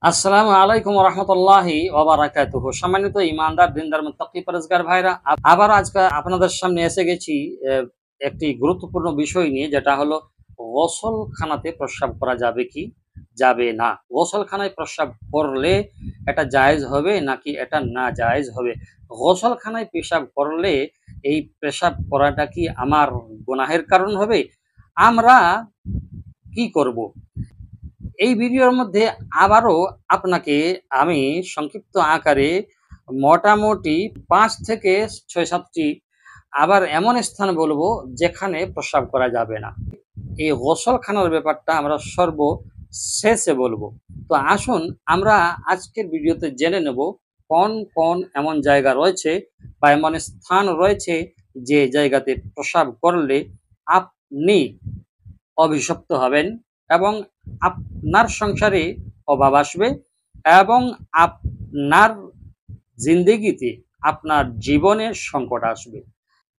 আসসালামু আলাইকুম রহমতুল্লাহি ওবারাকাতুহু। সম্মানিত ইমানদার দিনদার মুত্তাকি পরেজগার ভাইরা, আবার আজকে আপনাদের সামনে এসে গেছি একটি গুরুত্বপূর্ণ বিষয় নিয়ে, যেটা হলো গোসলখানাতে প্রস্রাব করা যাবে কি যাবে না। গোসলখানায় প্রস্রাব করলে এটা জায়েজ হবে নাকি এটা না জায়েজ হবে? গোসলখানায় পেশাব করলে এই পেশাব করাটা কি আমার গুনাহের কারণ হবে? আমরা কি করব? এই ভিডিওর মধ্যে আবারও আপনাকে আমি সংক্ষিপ্ত আকারে মোটামুটি ৫ থেকে ৬-৭টি আবার এমন স্থান বলবো যেখানে প্রস্রাব করা যাবে না। এই গোসলখানার ব্যাপারটা আমরা সর্বশেষে বলবো। তো আসুন আমরা আজকের ভিডিওতে জেনে নেব কোন কোন এমন জায়গা রয়েছে বা এমন স্থান রয়েছে যে জায়গাতে প্রস্রাব করলে আপনি অভিশপ্ত হবেন এবং আপনার সংসারে অভাব আসবে এবং আপনার জিন্দেগিতে আপনার জীবনে সংকট আসবে।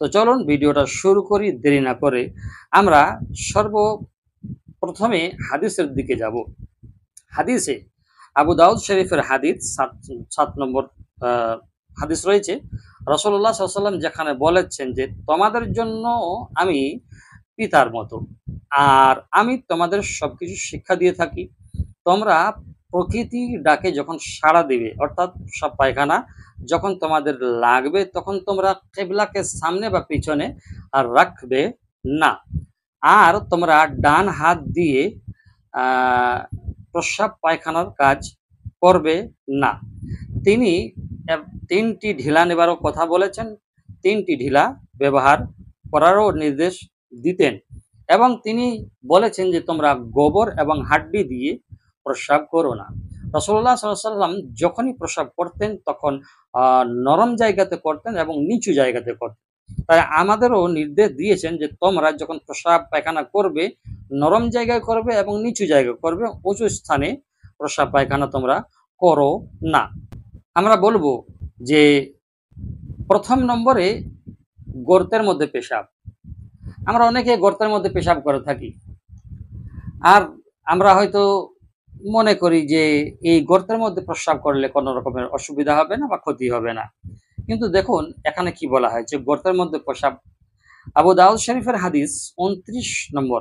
তো চলুন ভিডিওটা শুরু করি দেরি না করে। আমরা সর্বপ্রথমে হাদিসের দিকে যাব। হাদিসে আবু দাউদ শরীফের হাদিস ৭ নম্বর হাদিস রয়েছে। রাসূলুল্লাহ সাল্লাল্লাহু আলাইহি ওয়াসাল্লাম যেখানে বলেছেন যে তোমাদের জন্য আমি পিতার মতো, আর আমি তোমাদের সবকিছু শিক্ষা দিয়ে থাকি। তোমরা প্রকৃতি ডাকে যখন সাড়া দিবে, অর্থাৎ সব পায়খানা যখন তোমাদের লাগবে, তখন তোমরা কিবলাকে সামনে বা পিছনে আর রাখবে না। আর তোমরা ডান হাত দিয়ে প্রস্রাব পায়খানার কাজ করবে না। তিনি ৩টি ঢিলা নেবারও কথা বলেছেন, ৩টি ঢিলা ব্যবহার করারও নির্দেশ দিতেন এবং তিনি বলেছেন যে তোমরা গোবর এবং হাড্ডি দিয়ে প্রস্রাব করো না। রাসূলুল্লাহ সাল্লাল্লাহু আলাইহি ওয়াসাল্লাম যখনই প্রস্রাব করতেন তখন নরম জায়গাতে করতেন এবং নিচু জায়গাতে করতেন। তাই আমাদেরও নির্দেশ দিয়েছেন যে তোমরা যখন প্রস্রাব পায়খানা করবে নরম জায়গায় করবে এবং নিচু জায়গায় করবে, উঁচু স্থানে প্রস্রাব পায়খানা তোমরা করো না। আমরা বলবো যে প্রথম নম্বরে গর্তের মধ্যে পেশাব। আমরা অনেকে গর্তের মধ্যে পেশাব করে থাকি, আর আমরা হয়তো মনে করি যে এই গর্তের মধ্যে প্রস্রাব করলে কোনো রকমের অসুবিধা হবে না বা ক্ষতি হবে না। কিন্তু দেখুন এখানে কি বলা হয় যে গর্তের মধ্যে প্রস্রাব। আবু দাউদ শরীফের হাদিস ২৯ নম্বর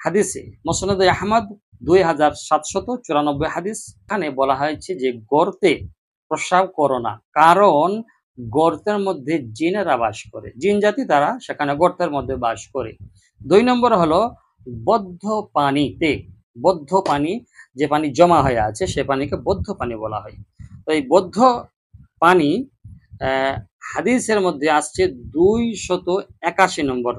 হাদিসে, মুসনাদে আহমদ ২৭৯৪ হাদিস, এখানে বলা হয়েছে যে গর্তে প্রস্রাব করো না, কারণ গর্তের মধ্যে জিনেরা বাস করে, জিন জাতি তারা সেখানে গর্তের মধ্যে বাস করে। ২ নম্বর হলো বদ্ধ পানিতে, বদ্ধ পানি, যে পানি জমা হয়ে আছে সে পানিকে বদ্ধ পানি বলা হয়। তো এই বদ্ধ পানি হাদিসের মধ্যে আসছে ২৮১ নম্বর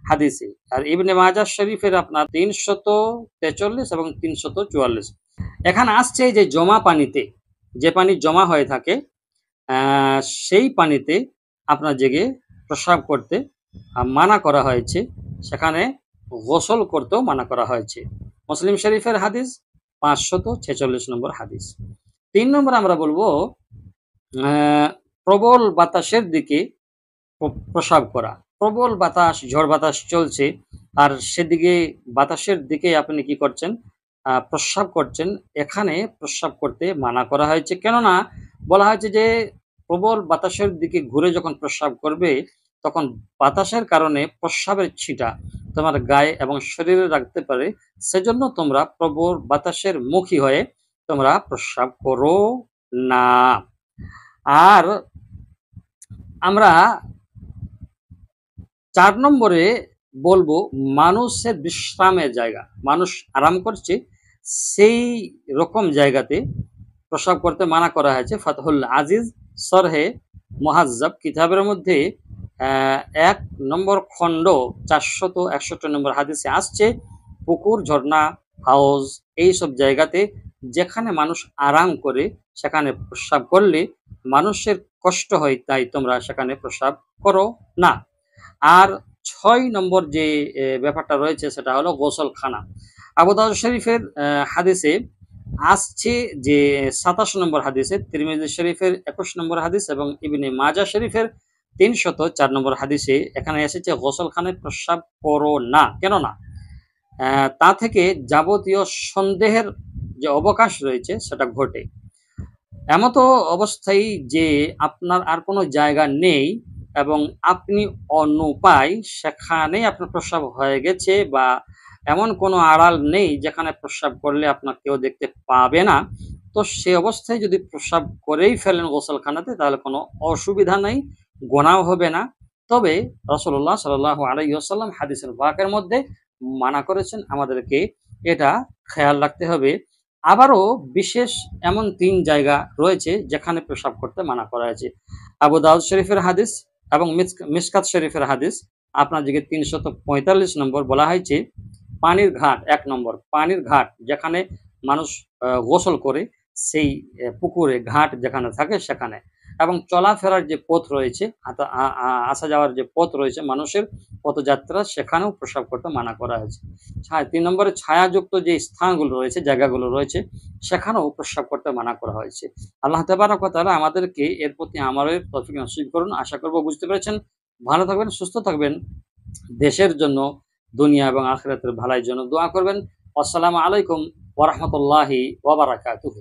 হাদিসে, আর ইবনে মাজাহ শরীফের আপনার ৩৪৩ এবং ৩৪৪। এখানে আসছে যে জমা পানিতে, যে পানি জমা হয়ে থাকে সেই পানিতে আপনার জেগে প্রস্রাব করতে মানা করা হয়েছে, সেখানে গোসল করতেও মানা করা হয়েছে। মুসলিম শরীফের হাদিস ৫৪৬ নম্বর হাদিস। ৩ নম্বর আমরা বলবো প্রবল বাতাসের দিকে প্রস্রাব করা। প্রবল বাতাস, ঝড় বাতাস চলছে, আর সেদিকে বাতাসের দিকে আপনি কি করছেন, প্রস্রাব করছেন। এখানে প্রস্রাব করতে মানা করা হয়েছে, কেননা বলা হয়েছে যে প্রবল বাতাসের দিকে ঘুরে যখন প্রস্রাব করবে তখন বাতাসের কারণে প্রস্রাবের ছিটা তোমার গায়ে এবং শরীরে লাগতে পারে, সেজন্য তোমরা প্রবল বাতাসের মুখী হয়ে তোমরা প্রস্রাব করো না। আর আমরা ৪ নম্বরে বলবো মানুষের বিশ্রামের জায়গা, মানুষ আরাম করছে সেই রকম জায়গাতে প্রস্রাব করতে মানা করা হয়েছে। ফাতহুল আজিজ সরহে মুহাজ্জাব কিতাবের মধ্যে ১ নম্বর খণ্ড ৪৬১ নম্বর হাদিসে আসছে, পুকুর, ঝর্ণা, হাউজ এইসব জায়গাতে যেখানে মানুষ আরাম করে সেখানে প্রস্রাব করলে মানুষের কষ্ট হয়, তাই তোমরা সেখানে প্রস্রাব করো না। আর ৬ নম্বর যে ব্যাপারটা রয়েছে সেটা হলো গোসলখানা। আবু দাউদ শরীফের হাদিসে আসছে যে ২৭ নম্বর হাদিসে, তিরমিজি শরীফের ২১ নম্বর হাদিস এবং ইবনে মাজাহ শরীফের ৩০৪ নম্বর হাদিসে এখানে এসেছে গোসলখানায় প্রস্রাব করো না। কেননা তা থেকে যাবতীয় সন্দেহের যে অবকাশ রয়েছে সেটা ঘটে। এমতো অবস্থায় যে আপনার আর কোনো জায়গা নেই এবং আপনি অন্য উপায় সেখানেই আপনার প্রস্রাব হয়ে গেছে, বা এমন কোনো আড়াল নেই যেখানে প্রস্রাব করলে আপনার কেউ দেখতে পাবে না, তো সে অবস্থায় যদি প্রস্রাব করেই ফেলেন গোসলখানাতে তাহলে কোনো অসুবিধা নেই, গোনাও হবে না। তবে রাসূলুল্লাহ সাল্লাল্লাহু আলাইহি ওয়াসাল্লাম হাদিসের পাকের মধ্যে মানা করেছেন, আমাদেরকে এটা খেয়াল রাখতে হবে। আবারও বিশেষ এমন ৩ জায়গা রয়েছে যেখানে পেশাব করতে মানা করা হয়েছে। আবু দাউদ শরীফের হাদিস এবং মিশকাত শরীফের হাদিস, আপনার দিকে ৩৪৫ নম্বর বলা হয়েছে পানির ঘাট, ১ নম্বর পানির ঘাট যেখানে মানুষ গোসল করে, সেই পুকুরে ঘাট যেখানে থাকে সেখানে, এবং চলাফেরার যে পথ রয়েছে, আসা যাওয়ার যে পথ রয়েছে মানুষের পথযাত্রা, সেখানেও প্রস্রাব করতে মানা করা হয়েছে। ৩ নম্বরে ছায়াযুক্ত যে স্থানগুলো রয়েছে, জায়গাগুলো রয়েছে, সেখানেও প্রস্রাব করতে মানা করা হয়েছে। আল্লাহ তাবারক ওয়া তাআলা আমাদেরকে এর প্রতি আমলের তৌফিক নসিব করুন। আশা করব বুঝতে পেরেছেন। ভালো থাকবেন, সুস্থ থাকবেন। দেশের জন্য, দুনিয়া এবং আখিরাতের ভালোর জন্য দোয়া করবেন। আসসালামু আলাইকুম ওয়া রাহমাতুল্লাহি ওয়া বারাকাতুহু।